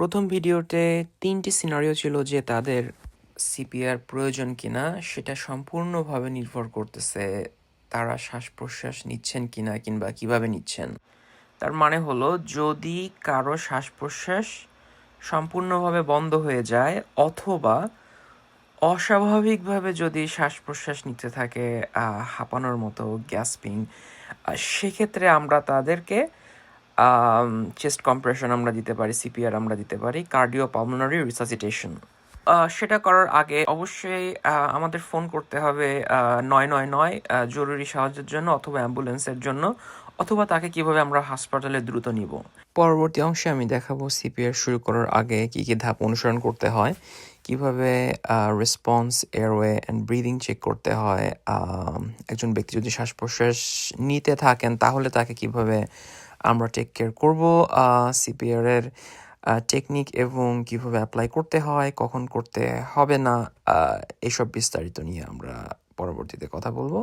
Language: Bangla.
প্রথম ভিডিওতে ৩টি সিনারিও ছিল যে তাদের সিপিআর প্রয়োজন কিনা সেটা সম্পূর্ণভাবে নির্ভর করতেছে তারা শ্বাস-প্রশ্বাস নিচ্ছেন কিনা কিংবা কিভাবে নিচ্ছেন। তার মানে হলো যদি কারো শ্বাস-প্রশ্বাস সম্পূর্ণভাবে বন্ধ হয়ে যায় অথবা অস্বাভাবিকভাবে যদি শ্বাস-প্রশ্বাস নিতে থাকে হাঁপানোর মতো গ্যাসপিং, সেক্ষেত্রে আমরা তাদেরকে চেস্ট কম্প্রেশন আমরা দিতে পারি, সিপিআর আমরা দিতে পারি, কার্ডিওপালমোনারি রিসাসিটেশন। সেটা করার আগে অবশ্যই আমাদের ফোন করতে হবে ৯৯৯ জরুরি সাহায্যের জন্য অথবা অ্যাম্বুলেন্সের জন্য, অথবা তাকে কিভাবে আমরা হাসপাতালে দ্রুত নিব। পরবর্তী অংশে আমি দেখাবো সিপিআর শুরু করার আগে কী কী ধাপ অনুসরণ করতে হয়, কিভাবে response, airway and breathing check করতে হয়। একজন ব্যক্তি যদি শ্বাস-প্রশ্বাস নিতে থাকেন তাহলে তাকে কিভাবে আমরা টেক কেয়ার করব, সিপিআরের টেকনিক এবং কিভাবে অ্যাপ্লাই করতে হয়, কখন করতে হবে না, এসব বিস্তারিত নিয়ে আমরা পরবর্তীতে কথা বলবো।